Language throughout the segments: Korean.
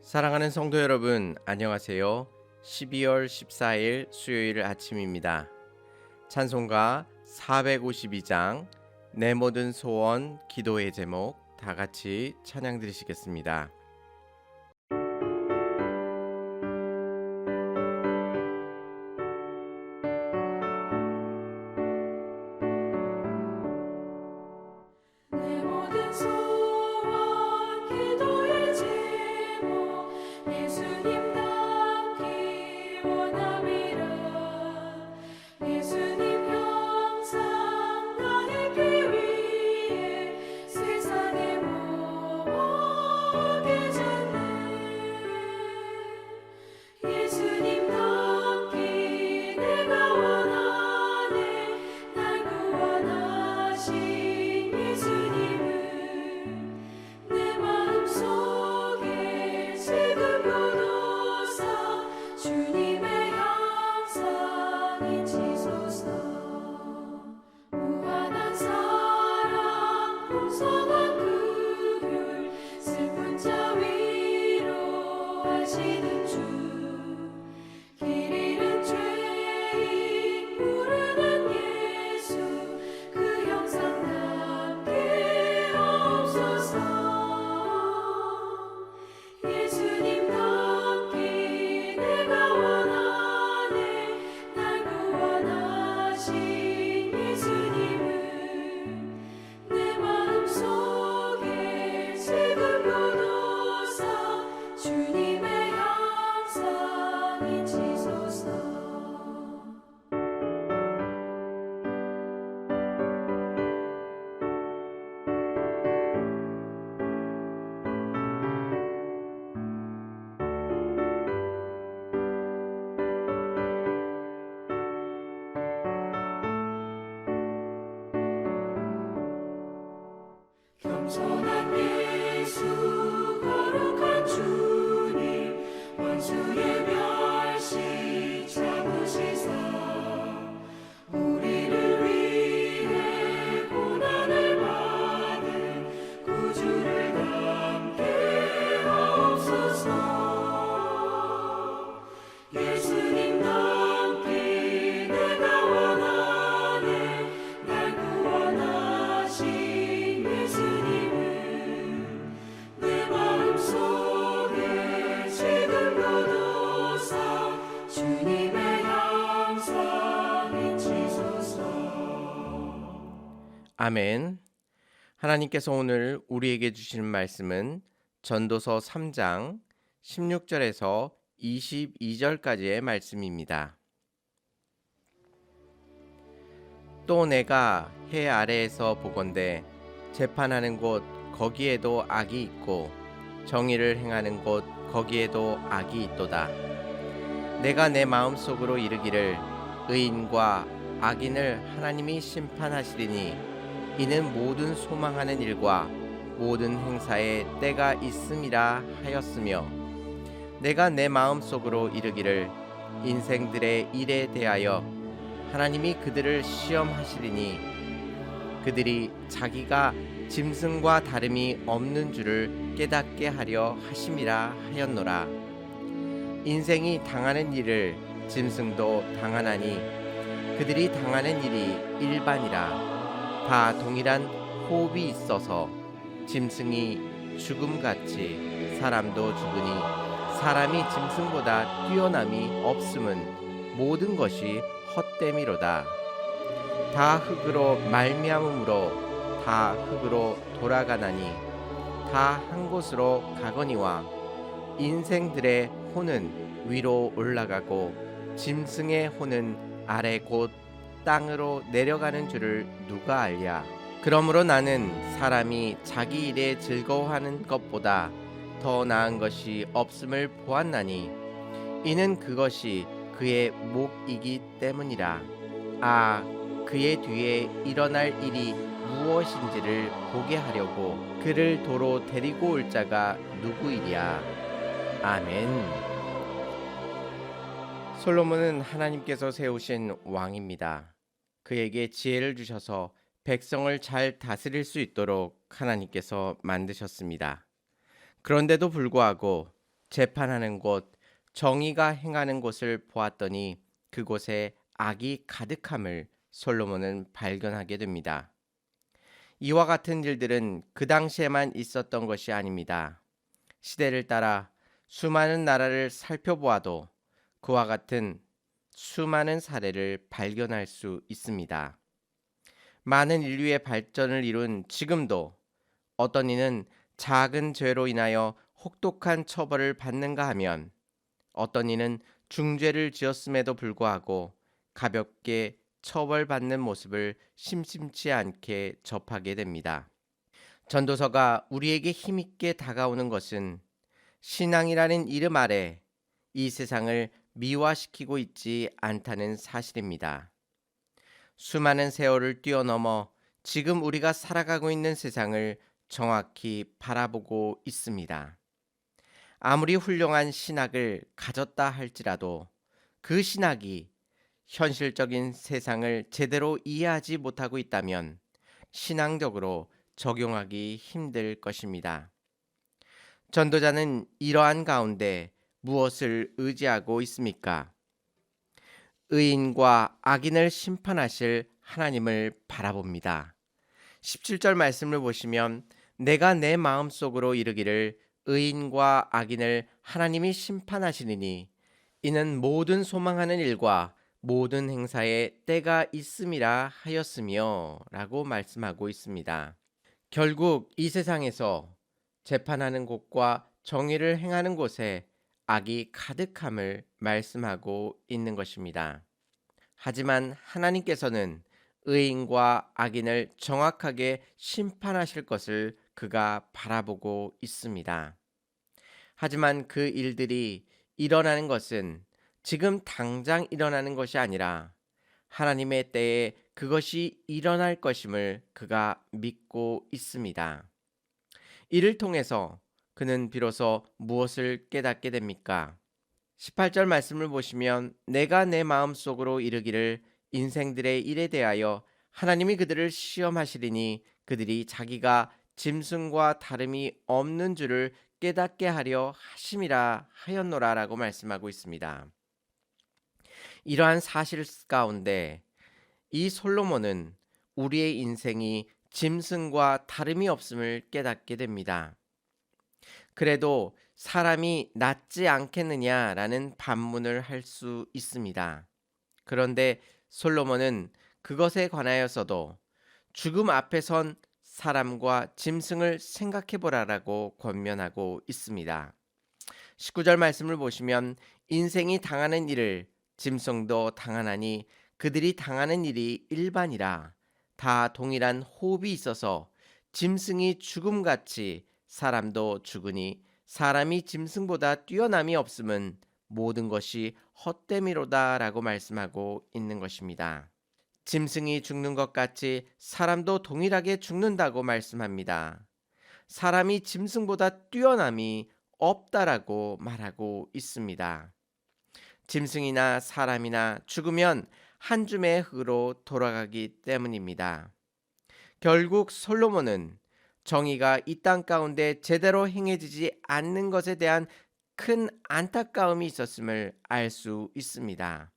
사랑하는 성도 여러분, 안녕하세요. 12월 14일 수요일 아침입니다. 찬송가 452장 내 모든 소원 기도의 제목 다 같이 찬양 드리시겠습니다. 내 모든 소원 기도의 제목 예수님 닮기 원함이라. 예수님 형상 나에게 위해 세상의 모험에 졌네. 예수님 닮기 내가 원하네. 날 구원하신 예수님을 내 마음속에 지금 보도사 주님의 형상이 지소서. 무한한 사랑 풍성한 긍휼 슬픈 자 위로하시는 주. 길 잃은 죄인 부르는 예수 그 형상 닮게 하옵소서. 예수님 닮기 내가 원하네. 날 구원하신 예수님을 내 마음속에 지금 보도사 주님의 형상이 지소서. 겸손한 예수 거룩한 주님 원수의 멸시 참으시사 우리를 위해 고난을 받은 구주를 닮게 하옵소서. 예수님 닮기 내가 원하네. 날 구원하신 예수님을 내 마음속에 지금 보도사 주님의 형상이 지소서. 아멘. 하나님께서 오늘 우리에게 주시는 말씀은 전도서 3장 16절에서 22절까지의 말씀입니다. 또 내가 해 아래에서 보건대 재판하는 곳 거기에도 악이 있고 정의를 행하는 곳 거기에도 악이 있도다. 내가 내 마음속으로 이르기를 의인과 악인을 하나님이 심판하시리니 이는 모든 소망하는 일과 모든 행사에 때가 있음이라 하였으며 내가 내 마음속으로 이르기를 인생들의 일에 대하여 하나님이 그들을 시험하시리니 그들이 자기가 짐승과 다름이 없는 줄을 깨닫게 하려 하심이라 하였노라. 인생이 당하는 일을 짐승도 당하나니 그들이 당하는 일이 일반이라. 다 동일한 호흡이 있어서 짐승이 죽음같이 사람도 죽으니 사람이 짐승보다 뛰어남이 없음은 모든 것이 헛됨이로다. 다 흙으로 말미암음으로 다 흙으로 돌아가나니 다 한 곳으로 가거니와 인생들의 혼은 위로 올라가고 짐승의 혼은 아래 곧 땅으로 내려가는 줄을 누가 알랴. 그러므로 나는 사람이 자기 일에 즐거워하는 것보다 더 나은 것이 없음을 보았나니 이는 그것이 그의 목이기 때문이라. 아, 그의 뒤에 일어날 일이 무엇인지를 보게 하려고 그를 도로 데리고 올 자가 누구이랴. 아멘. 솔로몬은 하나님께서 세우신 왕입니다. 그에게 지혜를 주셔서 백성을 잘 다스릴 수 있도록 하나님께서 만드셨습니다. 그런데도 불구하고 재판하는 곳, 정의가 행하는 곳을 보았더니 그곳에 악이 가득함을 솔로몬은 발견하게 됩니다. 이와 같은 일들은 그 당시에만 있었던 것이 아닙니다. 시대를 따라 수많은 나라를 살펴보아도 그와 같은 수많은 사례를 발견할 수 있습니다. 많은 인류의 발전을 이룬 지금도 어떤 이는 작은 죄로 인하여 혹독한 처벌을 받는가 하면 어떤 이는 중죄를 지었음에도 불구하고 가볍게 처벌받는 모습을 심심치 않게 접하게 됩니다. 전도서가 우리에게 힘있게 다가오는 것은 신앙이라는 이름 아래 이 세상을 미화시키고 있지 않다는 사실입니다. 수많은 세월을 뛰어넘어 지금 우리가 살아가고 있는 세상을 정확히 바라보고 있습니다. 아무리 훌륭한 신학을 가졌다 할지라도 그 신학이 현실적인 세상을 제대로 이해하지 못하고 있다면 신앙적으로 적용하기 힘들 것입니다. 전도자는 이러한 가운데 무엇을 의지하고 있습니까? 의인과 악인을 심판하실 하나님을 바라봅니다. 17절 말씀을 보시면 내가 내 마음속으로 이르기를 의인과 악인을 하나님이 심판하시리니 이는 모든 소망하는 일과 모든 행사에 때가 있음이라 하였으며 라고 말씀하고 있습니다. 결국 이 세상에서 재판하는 곳과 정의를 행하는 곳에 악이 가득함을 말씀하고 있는 것입니다. 하지만 하나님께서는 의인과 악인을 정확하게 심판하실 것을 그가 바라보고 있습니다. 하지만 그 일들이 일어나는 것은 지금 당장 일어나는 것이 아니라 하나님의 때에 그것이 일어날 것임을 그가 믿고 있습니다. 이를 통해서 그는 비로소 무엇을 깨닫게 됩니까? 18절 말씀을 보시면 내가 내 마음속으로 이르기를 인생들의 일에 대하여 하나님이 그들을 시험하시리니 그들이 자기가 짐승과 다름이 없는 줄을 깨닫게 하려 하심이라 하였노라라고 말씀하고 있습니다. 이러한 사실 가운데 이 솔로몬은 우리의 인생이 짐승과 다름이 없음을 깨닫게 됩니다. 그래도 사람이 낫지 않겠느냐라는 반문을 할 수 있습니다. 그런데 솔로몬은 그것에 관하여서도 죽음 앞에 선 사람과 짐승을 생각해 보라라고 권면하고 있습니다. 19절 말씀을 보시면 인생이 당하는 일을 짐승도 당하나니 그들이 당하는 일이 일반이라 다 동일한 호흡이 있어서 짐승이 죽음같이 사람도 죽으니 사람이 짐승보다 뛰어남이 없음은 모든 것이 헛됨이로다라고 말씀하고 있는 것입니다. 짐승이 죽는 것 같이 사람도 동일하게 죽는다고 말씀합니다. 사람이 짐승보다 뛰어남이 없다라고 말하고 있습니다. 짐승이나 사람이나 죽으면 한 줌의 흙으로 돌아가기 때문입니다. 결국 솔로몬은 정의가 이 땅 가운데 제대로 행해지지 않는 것에 대한 큰 안타까움이 있었음을 알 수 있습니다.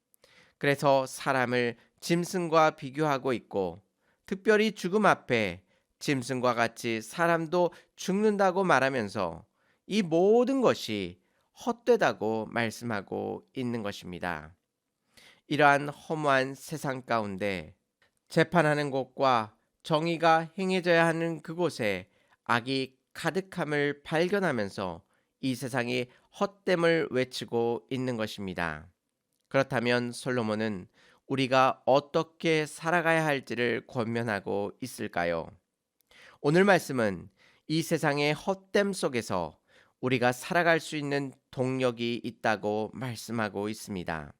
그래서 사람을 짐승과 비교하고 있고 특별히 죽음 앞에 짐승과 같이 사람도 죽는다고 말하면서 이 모든 것이 헛되다고 말씀하고 있는 것입니다. 이러한 허무한 세상 가운데 재판하는 곳과 정의가 행해져야 하는 그곳에 악이 가득함을 발견하면서 이 세상이 헛됨을 외치고 있는 것입니다. 그렇다면 솔로몬은 우리가 어떻게 살아가야 할지를 권면하고 있을까요? 오늘 말씀은 이 세상의 헛됨 속에서 우리가 살아갈 수 있는 동력이 있다고 말씀하고 있습니다.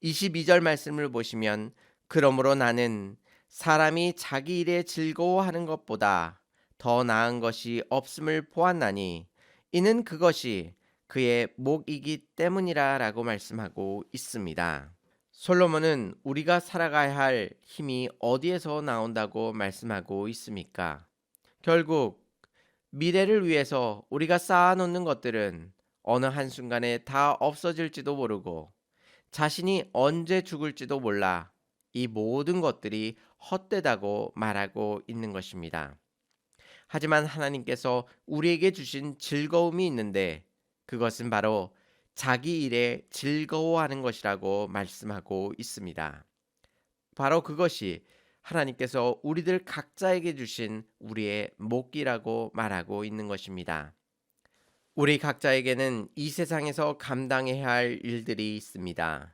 22절 말씀을 보시면 그러므로 나는 사람이 자기 일에 즐거워하는 것보다 더 나은 것이 없음을 보았나니 이는 그것이 그의 목이기 때문이라라고 말씀하고 있습니다. 솔로몬은 우리가 살아가야 할 힘이 어디에서 나온다고 말씀하고 있습니까? 결국 미래를 위해서 우리가 쌓아놓는 것들은 어느 한순간에 다 없어질지도 모르고 자신이 언제 죽을지도 몰라 이 모든 것들이 헛되다고 말하고 있는 것입니다. 하지만 하나님께서 우리에게 주신 즐거움이 있는데 그것은 바로 자기 일에 즐거워하는 것이라고 말씀하고 있습니다. 바로 그것이 하나님께서 우리들 각자에게 주신 우리의 몫이라고 말하고 있는 것입니다. 우리 각자에게는 이 세상에서 감당해야 할 일들이 있습니다.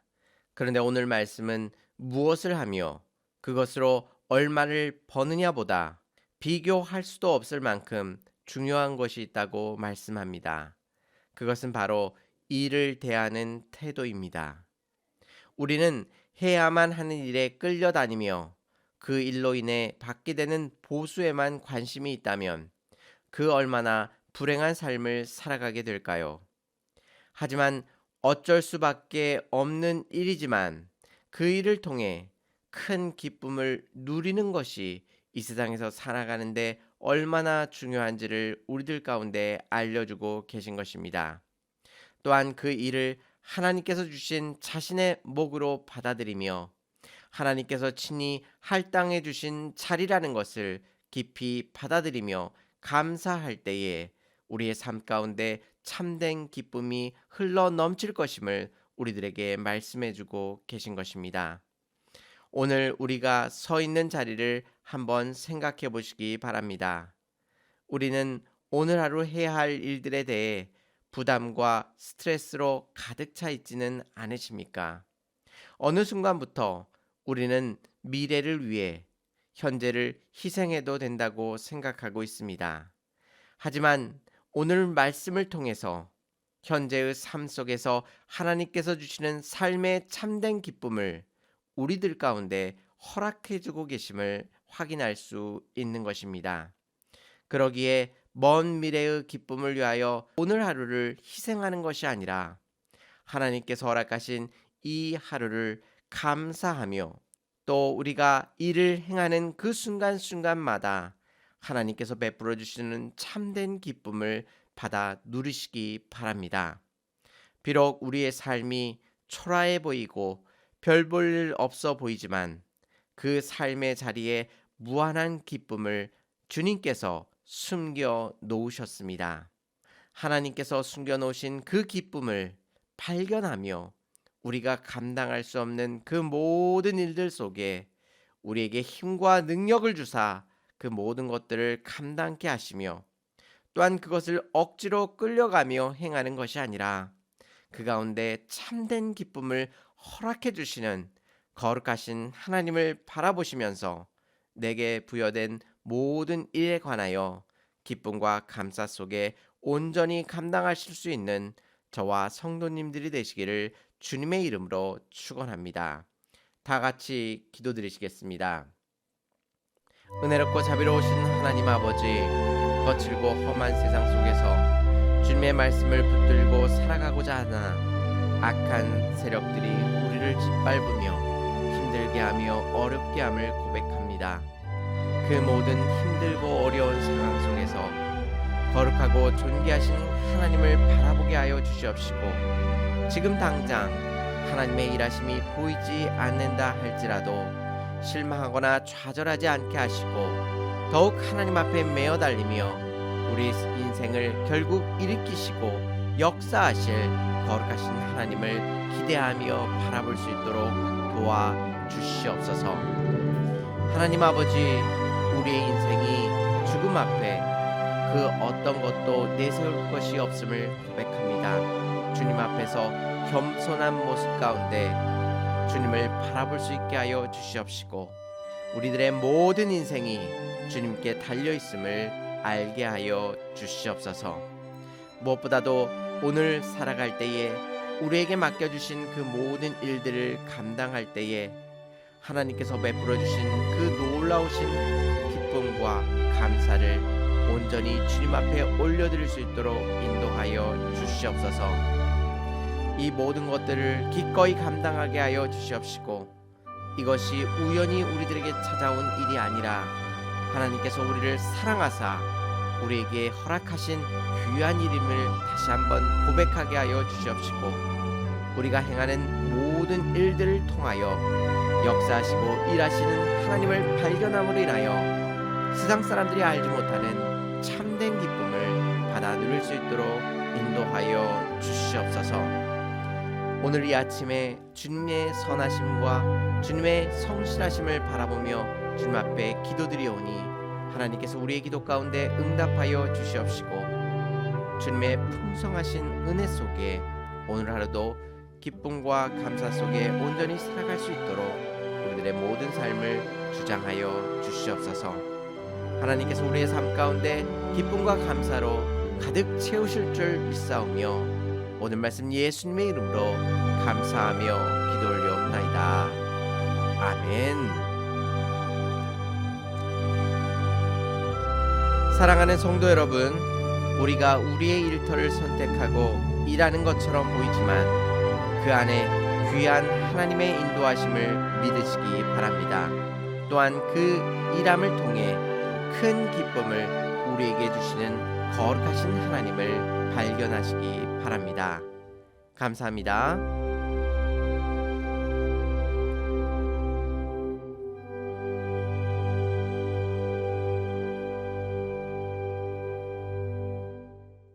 그런데 오늘 말씀은 무엇을 하며 그것으로 얼마를 버느냐보다 비교할 수도 없을 만큼 중요한 것이 있다고 말씀합니다. 그것은 바로 일을 대하는 태도입니다. 우리는 해야만 하는 일에 끌려다니며 그 일로 인해 받게 되는 보수에만 관심이 있다면 그 얼마나 불행한 삶을 살아가게 될까요? 하지만 어쩔 수밖에 없는 일이지만 그 일을 통해 큰 기쁨을 누리는 것이 이 세상에서 살아가는데 얼마나 중요한지를 우리들 가운데 알려주고 계신 것입니다. 또한 그 일을 하나님께서 주신 자신의 몫으로 받아들이며 하나님께서 친히 할당해 주신 자리라는 것을 깊이 받아들이며 감사할 때에 우리의 삶 가운데 참된 기쁨이 흘러 넘칠 것임을 우리들에게 말씀해 주고 계신 것입니다. 오늘 우리가 서 있는 자리를 한번 생각해 보시기 바랍니다. 우리는 오늘 하루 해야 할 일들에 대해 부담과 스트레스로 가득 차 있지는 않으십니까? 어느 순간부터 우리는 미래를 위해 현재를 희생해도 된다고 생각하고 있습니다. 하지만 오늘 말씀을 통해서 현재의 삶 속에서 하나님께서 주시는 삶의 참된 기쁨을 우리들 가운데 허락해 주고 계심을 확인할 수 있는 것입니다. 그러기에 먼 미래의 기쁨을 위하여 오늘 하루를 희생하는 것이 아니라 하나님께서 허락하신 이 하루를 감사하며 또 우리가 일을 행하는 그 순간순간마다 하나님께서 베풀어 주시는 참된 기쁨을 받아 누리시기 바랍니다. 비록 우리의 삶이 초라해 보이고 별 볼 일 없어 보이지만 그 삶의 자리에 무한한 기쁨을 주님께서 숨겨 놓으셨습니다. 하나님께서 숨겨 놓으신 그 기쁨을 발견하며 우리가 감당할 수 없는 그 모든 일들 속에 우리에게 힘과 능력을 주사 그 모든 것들을 감당케 하시며 또한 그것을 억지로 끌려가며 행하는 것이 아니라 그 가운데 참된 기쁨을 허락해 주시는 거룩하신 하나님을 바라보시면서 내게 부여된 모든 일에 관하여 기쁨과 감사 속에 온전히 감당하실 수 있는 저와 성도님들이 되시기를 주님의 이름으로 축원합니다. 다 같이 기도드리시겠습니다. 은혜롭고 자비로우신 하나님 아버지, 거칠고 험한 세상 속에서 주님의 말씀을 붙들고 살아가고자 하나 악한 세력들이 우리를 짓밟으며 힘들게 하며 어렵게 함을 고백합니다. 그 모든 힘들고 어려운 상황 속에서 거룩하고 존귀하신 하나님을 바라보게 하여 주시옵시고 지금 당장 하나님의 일하심이 보이지 않는다 할지라도 실망하거나 좌절하지 않게 하시고 더욱 하나님 앞에 매어 달리며 우리 인생을 결국 일으키시고 역사하실 거룩하신 하나님을 기대하며 바라볼 수 있도록 도와주시옵소서. 하나님 아버지, 우리의 인생이 죽음 앞에 그 어떤 것도 내세울 것이 없음을 고백합니다. 주님 앞에서 겸손한 모습 가운데 주님을 바라볼 수 있게 하여 주시옵시고 우리들의 모든 인생이 주님께 달려있음을 알게 하여 주시옵소서. 무엇보다도 오늘 살아갈 때에 우리에게 맡겨주신 그 모든 일들을 감당할 때에 하나님께서 베풀어 주신 그 놀라우신 기쁨과 감사를 온전히 주님 앞에 올려드릴 수 있도록 인도하여 주시옵소서. 이 모든 것들을 기꺼이 감당하게 하여 주시옵시고 이것이 우연히 우리들에게 찾아온 일이 아니라 하나님께서 우리를 사랑하사 우리에게 허락하신 귀한 이름을 다시 한번 고백하게 하여 주시옵시고 우리가 행하는 모든 일들을 통하여 역사하시고 일하시는 하나님을 발견함으로 인하여 세상 사람들이 알지 못하는 참된 기쁨을 받아 누릴 수 있도록 인도하여 주시옵소서. 오늘 이 아침에 주님의 선하심과 주님의 성실하심을 바라보며 주님 앞에 기도드리오니 하나님께서 우리의 기도 가운데 응답하여 주시옵시고 주님의 풍성하신 은혜 속에 오늘 하루도 기쁨과 감사 속에 온전히 살아갈 수 있도록 우리들의 모든 삶을 주장하여 주시옵소서. 하나님께서 우리의 삶 가운데 기쁨과 감사로 가득 채우실 줄 믿사오며 오늘 말씀 예수님의 이름으로 감사하며 기도 올려옵나이다. 아멘. 사랑하는 성도 여러분, 우리가 우리의 일터를 선택하고 일하는 것처럼 보이지만 그 안에 귀한 하나님의 인도하심을 믿으시기 바랍니다. 또한 그 일함을 통해 큰 기쁨을 우리에게 주시는 거룩하신 하나님을 발견하시기 바랍니다. 감사합니다.